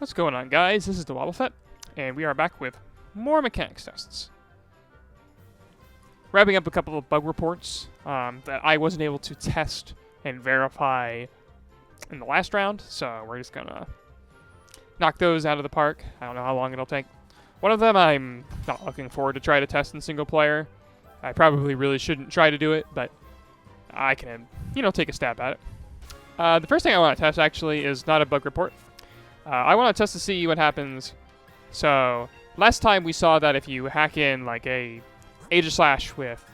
What's going on, guys? This is DaWoblefet, and we are back with more mechanics tests. Wrapping up a couple of bug reports that I wasn't able to test and verify in the last round, so we're just gonna knock those out of the park. I don't know how long it'll take. One of them I'm not looking forward to try to test in single player. I probably really shouldn't try to do it, but I can, take a stab at it. The first thing I want to test, actually, is not a bug report. I want to test to see what happens. So, last time we saw that if you hack in, like, a Aegis with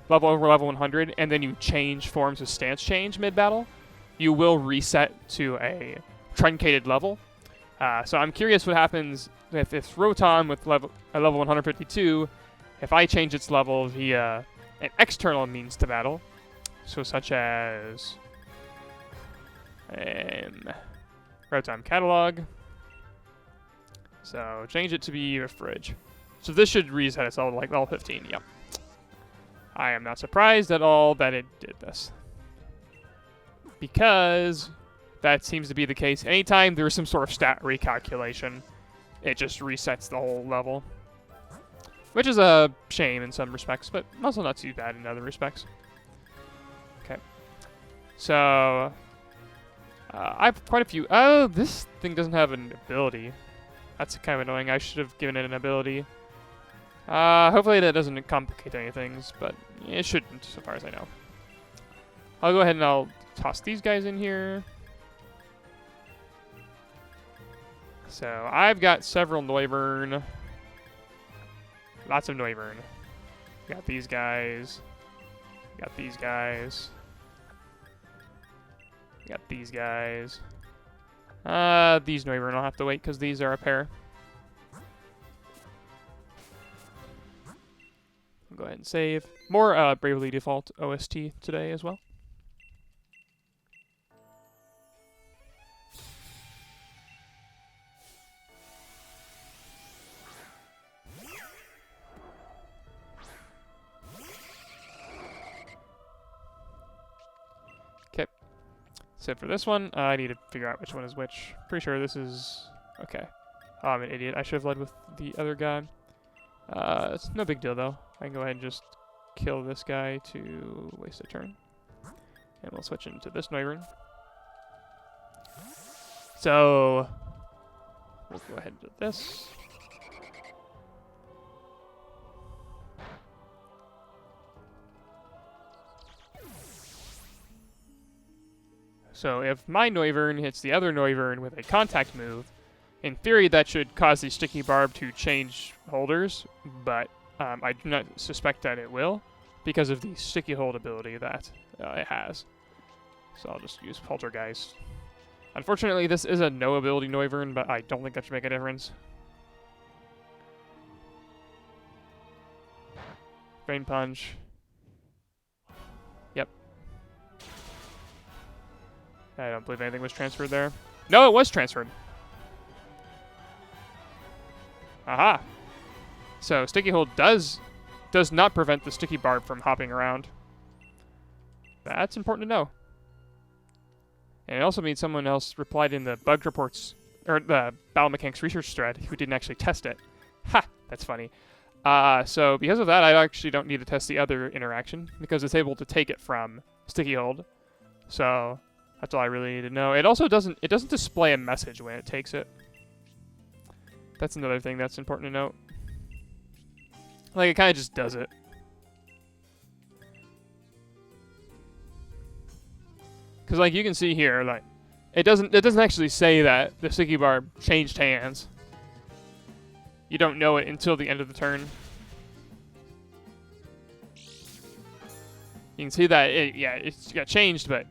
level over level 100, and then you change forms with stance change mid-battle, you will reset to a truncated level. So I'm curious what happens if it's Rotom with level 152, if I change its level via an external means to battle, so such as Rotom catalog. So change it to be a fridge. So this should reset itself like level 15. Yep. I am not surprised at all that it did this, because that seems to be the case. Anytime there's some sort of stat recalculation, it just resets the whole level, which is a shame in some respects, but also not too bad in other respects. Okay. So I have quite a few. Oh, this thing doesn't have an ability. That's kind of annoying. I should have given it an ability. Hopefully that doesn't complicate any things, but it shouldn't, so far as I know. I'll go ahead and I'll toss these guys in here. So I've got several Noivern. Lots of Noivern. Got these guys. Got these guys. Got these guys. These Noivern will have to wait because these are a pair. I'll go ahead and save. More Bravely Default OST today as well. Okay. So for this one, I need to figure out which one is which. Pretty sure this is... Okay. Oh, I'm an idiot. I should have led with the other guy. It's no big deal, though. I can go ahead and just kill this guy to waste a turn. And we'll switch into this Noivern. So, we'll go ahead and do this. So if my Noivern hits the other Noivern with a contact move, in theory that should cause the Sticky Barb to change holders, but I do not suspect that it will, because of the Sticky Hold ability that it has. So I'll just use Poltergeist. Unfortunately, this is a no ability Noivern, but I don't think that should make a difference. Drain Punch. Yep. I don't believe anything was transferred there. No, it was transferred. Aha! So Sticky Hold does not prevent the Sticky Barb from hopping around. That's important to know. And it also means someone else replied in the bug reports, or the Battle Mechanics research thread, who didn't actually test it. Ha! That's funny. So because of that, I actually don't need to test the other interaction, because it's able to take it from Sticky Hold. So that's all I really need to know. It also doesn't display a message when it takes it. That's another thing that's important to note. Like, it kind of just does it. Because, like, you can see here, like, it doesn't actually say that the Sticky Barb changed hands. You don't know it until the end of the turn. You can see that it's got changed, but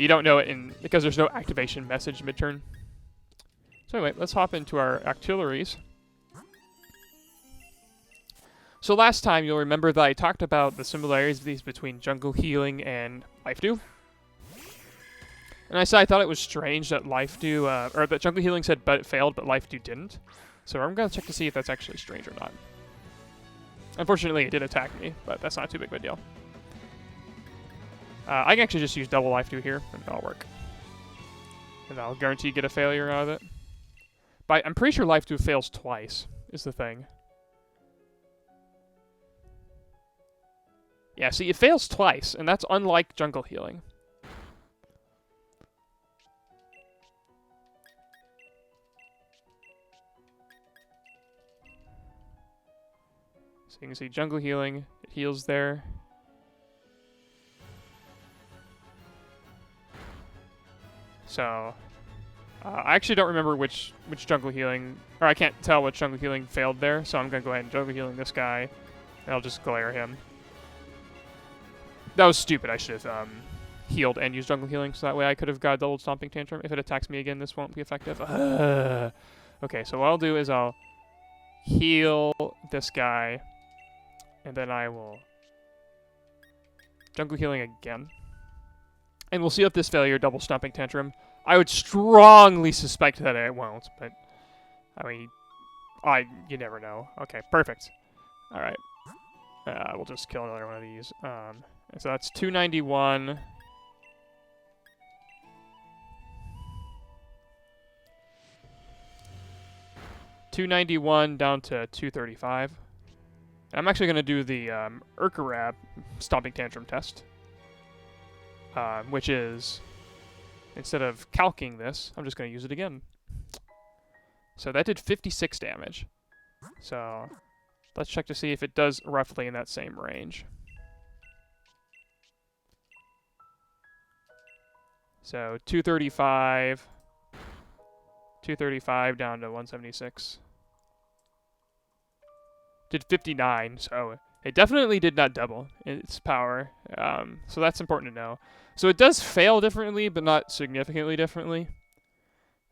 you don't know it because there's no activation message mid-turn. So anyway, let's hop into our auxiliaries. So last time, you'll remember that I talked about the similarities between Jungle Healing and Life Dew. And I said I thought it was strange that Life Dew, or that Jungle Healing said but it failed, but Life Dew didn't. So I'm going to check to see if that's actually strange or not. Unfortunately, it did attack me, but that's not too big of a deal. I can actually just use double Life Dew here, and that'll work. And I'll guarantee get a failure out of it. But I'm pretty sure Life Dew fails twice, is the thing. Yeah, see, it fails twice, and that's unlike Jungle Healing. So you can see Jungle Healing, it heals there. So, I actually don't remember which Jungle Healing, or I can't tell which Jungle Healing failed there, so I'm going to go ahead and Jungle Healing this guy, and I'll just glare him. That was stupid. I should have healed and used Jungle Healing, so that way I could have got double Stomping Tantrum. If it attacks me again, this won't be effective. Okay, so what I'll do is I'll heal this guy, and then I will Jungle Healing again. And we'll see if this failure double Stomping Tantrum. I would strongly suspect that it won't, but I mean, you never know. Okay, perfect. All right, we'll just kill another one of these. And so that's 291. $291 down to 235. I'm actually going to do the Urkarab Stomping Tantrum test, which is, instead of calking this, I'm just going to use it again. So that did 56 damage. So let's check to see if it does roughly in that same range. So 235 down to 176. Did 59, so it definitely did not double its power. So that's important to know. So it does fail differently, but not significantly differently.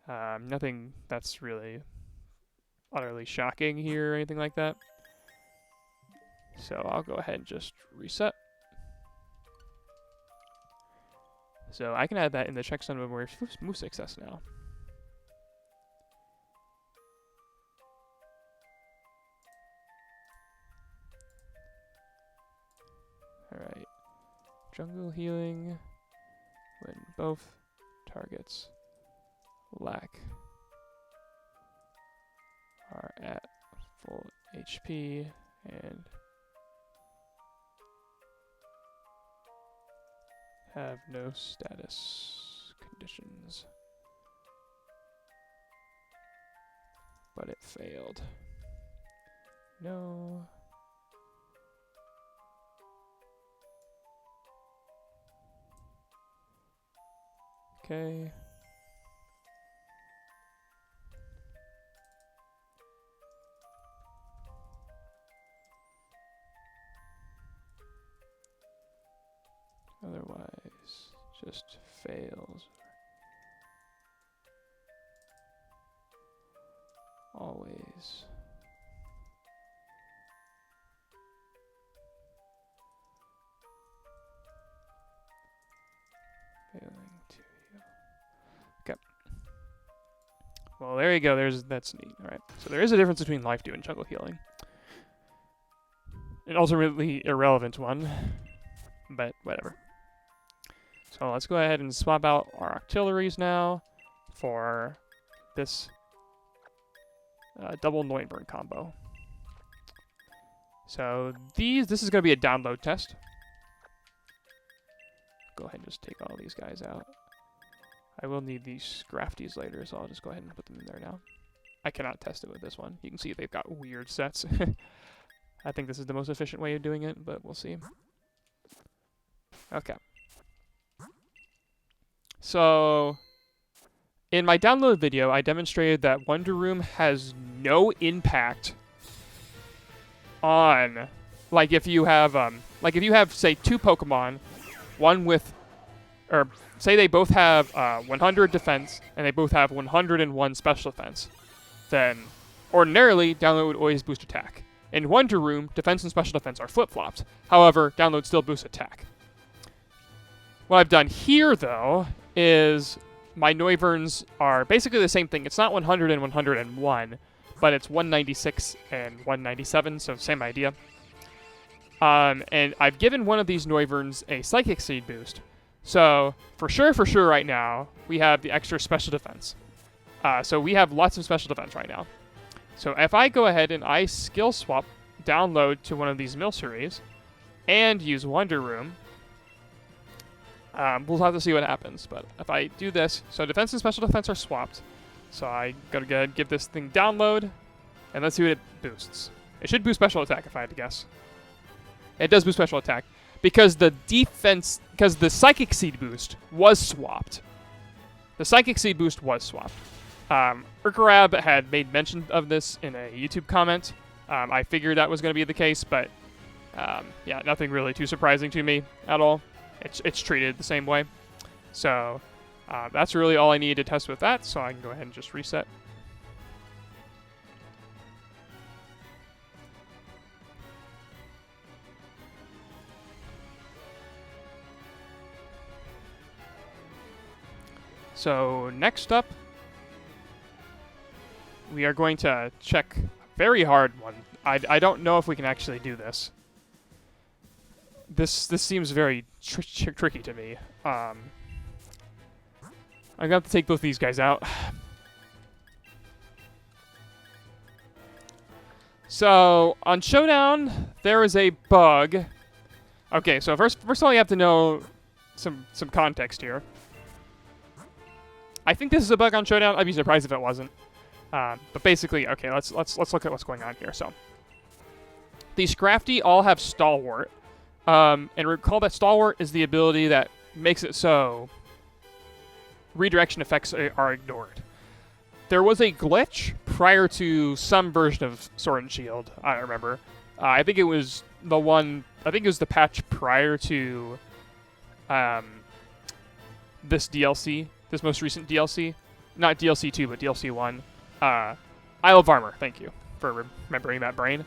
Nothing that's really utterly shocking here or anything like that. So I'll go ahead and just reset. So I can add that in the checksum when we're move success now. Alright. Jungle Healing when both targets lack are at full HP and have no status conditions. But it failed. No. Okay. Otherwise, just fails. Always. Failing to heal. Okay. Well, there you go. That's neat. All right. So there is a difference between Life Dew and Jungle Healing. An ultimately irrelevant one, but whatever. So let's go ahead and swap out our auxiliaries now for this double Neuburn combo. So this is going to be a download test. Go ahead and just take all these guys out. I will need these Scrafties later, so I'll just go ahead and put them in there now. I cannot test it with this one. You can see they've got weird sets. I think this is the most efficient way of doing it, but we'll see. Okay. So, in my download video, I demonstrated that Wonder Room has no impact on, like if you have, say, two Pokemon, one with, or say they both have 100 defense and they both have 101 special defense, then ordinarily download would always boost attack. In Wonder Room, defense and special defense are flip-flopped. However, download still boosts attack. What I've done here, though, is my Neuverns are basically the same thing. It's not 100 and 101, but it's 196 and 197, so same idea. And I've given one of these Neuverns a Psychic Seed boost. So, for sure right now, we have the extra special defense. So we have lots of special defense right now. So if I go ahead and I skill swap download to one of these Milceries and use Wonder Room, we'll have to see what happens. But if I do this, so defense and special defense are swapped. So I gotta go ahead and give this thing download, and let's see what it boosts. It should boost special attack if I had to guess. It does boost special attack because the Psychic Seed boost was swapped. The Psychic Seed boost was swapped. Urkarab had made mention of this in a YouTube comment. I figured that was going to be the case, but yeah, nothing really too surprising to me at all. It's treated the same way. So that's really all I need to test with that, so I can go ahead and just reset. So next up, we are going to check a very hard one. I don't know if we can actually do this. This seems very tricky to me. I'm going to have to take both these guys out. So on Showdown, there is a bug. Okay, so first of all, you have to know some context here. I think this is a bug on Showdown. I'd be surprised if it wasn't. But basically, okay, let's look at what's going on here. So these Scrafty all have Stalwart, and recall that Stalwart is the ability that makes it so redirection effects are ignored. There was a glitch prior to some version of Sword and Shield. I don't remember. I think it was the one. I think it was the patch prior to this DLC. This most recent DLC. Not DLC 2, but DLC 1. Isle of Armor. Thank you for remembering that brain.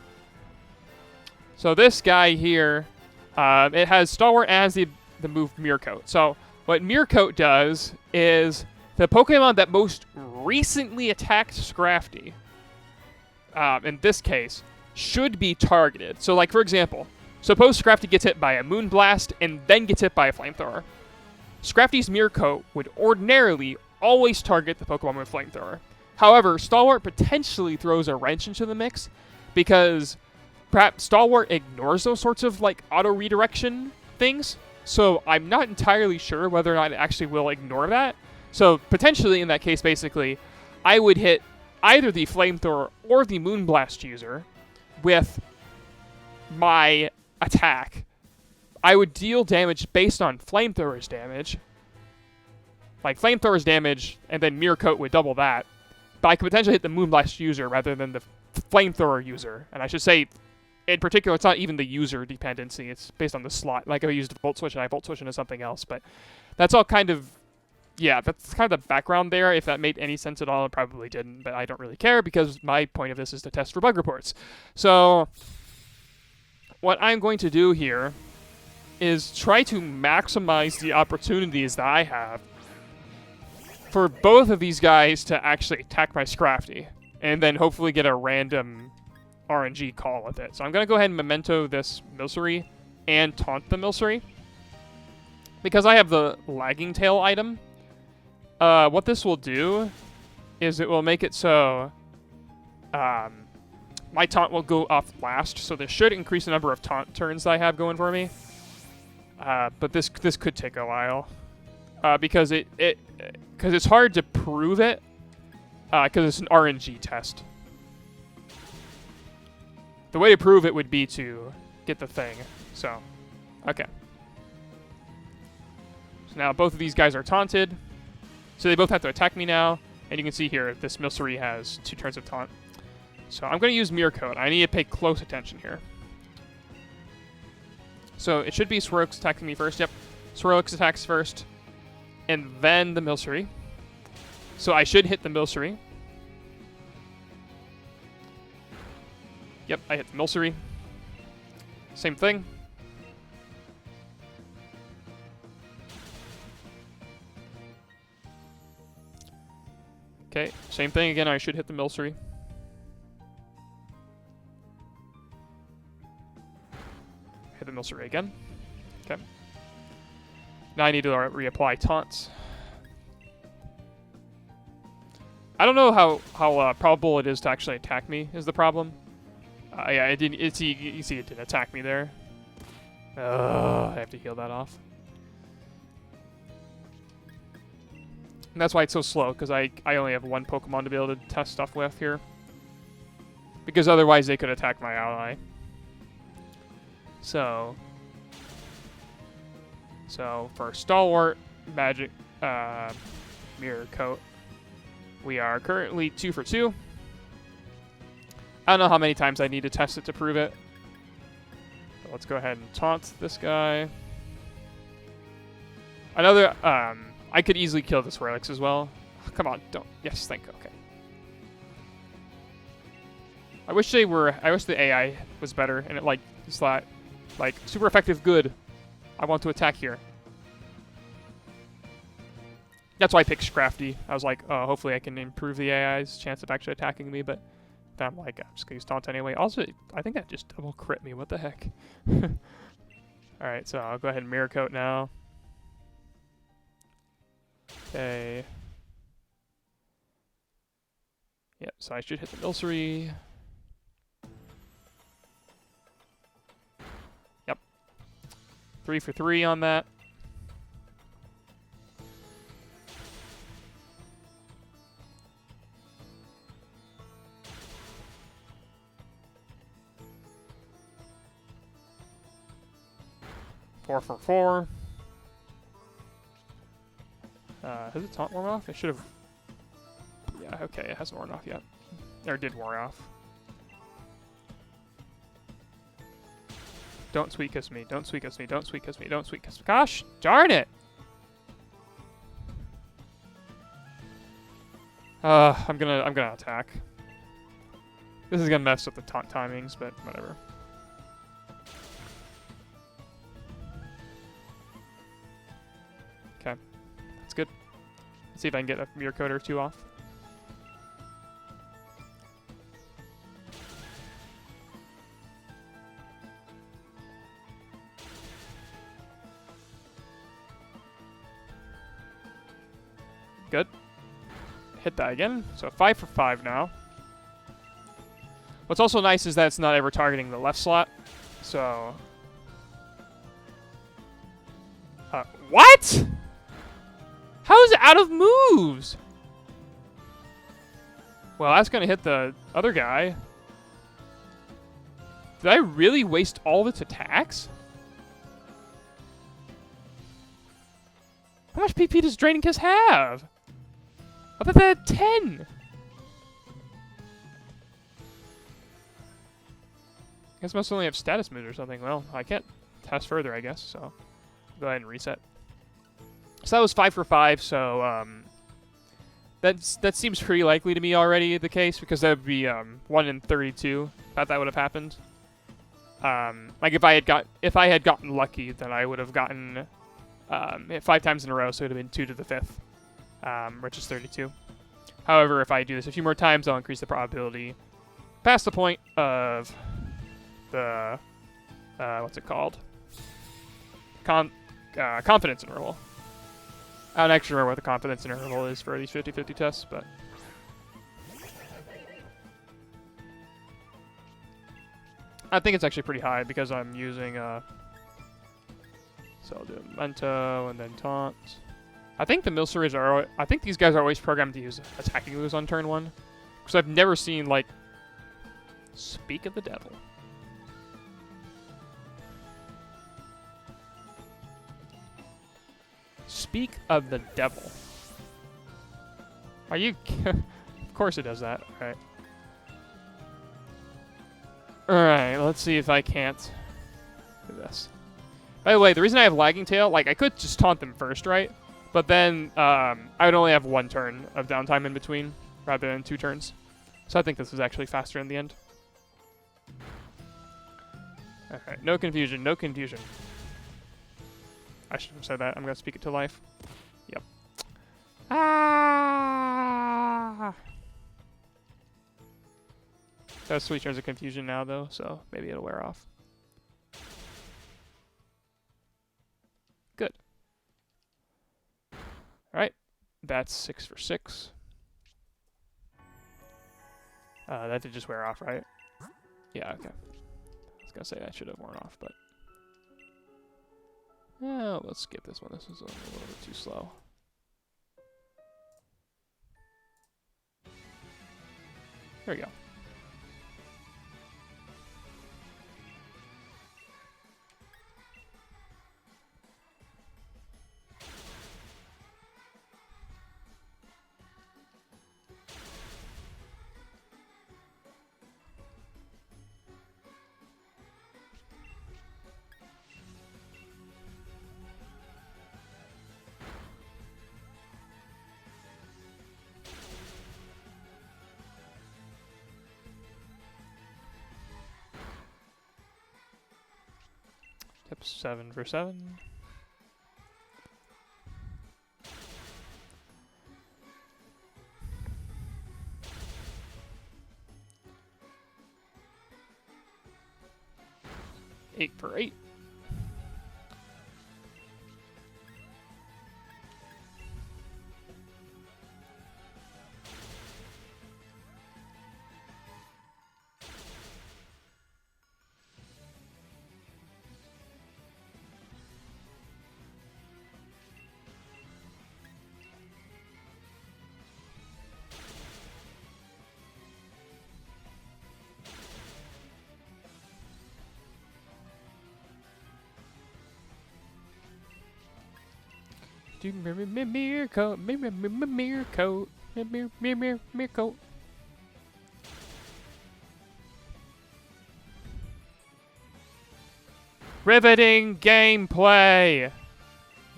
So this guy here, it has Stalwart as the move Mirror Coat. So what Mirror Coat does is the Pokemon that most recently attacked Scrafty, in this case, should be targeted. So like, for example, suppose Scrafty gets hit by a Moonblast and then gets hit by a Flamethrower. Scrafty's Mirror Coat would ordinarily always target the Pokemon with Flamethrower. However, Stalwart potentially throws a wrench into the mix because perhaps Stalwart ignores those sorts of like auto redirection things. So I'm not entirely sure whether or not it actually will ignore that. So potentially in that case, basically, I would hit either the Flamethrower or the Moonblast user with my attack. I would deal damage based on Flamethrower's damage. Like Flamethrower's damage, and then Mirror Coat would double that. But I could potentially hit the Moonblast user rather than the Flamethrower user. And I should say, in particular, it's not even the user dependency. It's based on the slot. Like if I used a Volt Switch and I Volt Switch into something else. But that's all kind of, yeah, that's kind of the background there. If that made any sense at all, it probably didn't. But I don't really care because my point of this is to test for bug reports. So what I'm going to do here is try to maximize the opportunities that I have for both of these guys to actually attack my Scrafty, and then hopefully get a random RNG call with it. So I'm going to go ahead and Memento this Milcery and Taunt the Milcery. Because I have the Lagging Tail item, what this will do is it will make it so my Taunt will go off last, so this should increase the number of Taunt turns that I have going for me. But this could take a while because it's hard to prove it because it's an RNG test. The way to prove it would be to get the thing. So, okay. So now both of these guys are taunted, so they both have to attack me now. And you can see here this Milcery has 2 turns of taunt. So I'm going to use Mirror Coat. I need to pay close attention here. So it should be Swirlix attacking me first. Yep. Swirlix attacks first. And then the Milcery. So I should hit the Milcery. Yep, I hit the Milcery. Same thing. Okay, same thing again. I should hit the Milcery. Hit the Milcery again. Okay. Now I need to reapply taunts. I don't know how probable it is to actually attack me is the problem. Yeah, it didn't. You see, it didn't attack me there. I have to heal that off. And that's why it's so slow, because I only have one Pokemon to be able to test stuff with here. Because otherwise they could attack my ally. So for Stalwart, Magic, Mirror Coat, we are currently 2 for 2. I don't know how many times I need to test it to prove it. But let's go ahead and taunt this guy. Another, I could easily kill this Relics as well. Oh, come on, don't. Yes, okay. I wish the AI was better and it like super effective good. I want to attack here. That's why I picked Scrafty. I was like, oh, hopefully I can improve the AI's chance of actually attacking me, but then I'm like, I'm just gonna use Taunt anyway. Also, I think that just double crit me. What the heck? Alright, so I'll go ahead and Mirror Coat now. Okay. Yep, so I should hit the Milcery. Yep. 3 for 3 on that. Four for 4. Has it taunt worn off? It should have. Yeah, okay, it hasn't worn off yet. Or did wear off. Don't sweet kiss me, don't sweet kiss me, don't sweet kiss me, don't sweet kiss me. Gosh darn it! I'm gonna attack. This is gonna mess with the taunt timings, but whatever. Okay, that's good. Let's see if I can get a Mirror Coat or 2 off. Good. Hit that again. So 5 for 5 now. What's also nice is that it's not ever targeting the left slot. So... what?! How is it out of moves? Well, that's going to hit the other guy. Did I really waste all of its attacks? How much PP does Draining Kiss have? I thought that had 10. I guess I must only have status moves or something. Well, I can't test further, I guess, so go ahead and reset. So that was 5 for 5, so that seems pretty likely to me already the case, because that would be 1 in 32 that would have happened. Like if I had gotten lucky, then I would have gotten it 5 times in a row, so it would have been 2 to the 5th, which is 32. However, if I do this a few more times, I'll increase the probability past the point of the what's it called? Confidence interval. I don't actually remember what the confidence interval is for these 50-50 tests, but I think it's actually pretty high because I'm using so I'll do Memento and then Taunt. I think the Milceries are. I think these guys are always programmed to use attacking moves on turn 1, because I've never seen like. Speak of the devil. Speak of the devil. Are you? Of course it does that. All right. All right. Let's see if I can't do this. By the way, the reason I have Lagging Tail, like I could just taunt them first, right? But then I would only have 1 turn of downtime in between, rather than 2 turns. So I think this is actually faster in the end. Okay, no confusion, no confusion. I should have said that. I'm going to speak it to life. Yep. Ah! That's 3 turns of confusion now, though, so maybe it'll wear off. Good. Alright. That's 6 for 6. That did just wear off, right? Yeah, okay. I was gonna say that should have worn off, but... Yeah, let's skip this one. This is a little bit too slow. There we go. Yep, 7 for 7. Eight for 8. Do mirror coat, mirror coat, mirror coat. Riveting gameplay.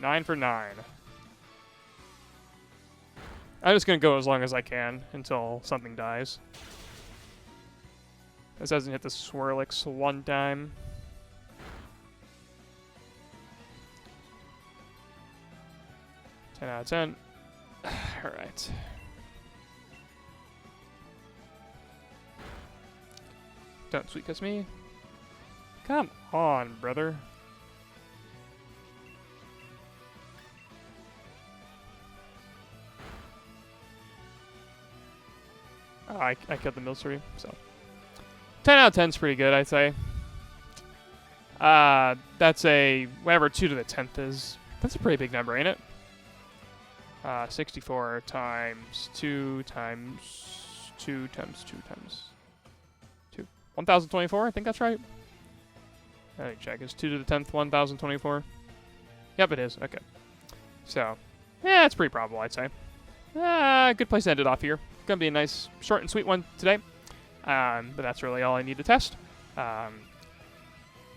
9 for 9. I'm just gonna go as long as I can until something dies. This hasn't hit the Swirlix one time. Out of 10. Alright. Don't sweet kiss me. Come on, brother. Oh, I killed the Milcery, so. 10 out of 10 is pretty good, I'd say. That's a, whatever 2 to the 10th is. That's a pretty big number, ain't it? 64 times 2 times 2 times 2 times 2. 1,024, I think that's right. Let me check. Is 2 to the 10th 1,024? Yep, it is. Okay. So, yeah, it's pretty probable, I'd say. Good place to end it off here. Gonna be a nice, short and sweet one today. But that's really all I need to test.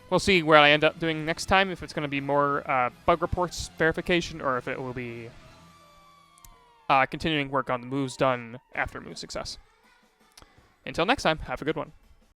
We'll see where I end up doing next time, if it's going to be more bug reports verification, or if it will be continuing work on the moves done after move success. Until next time, have a good one.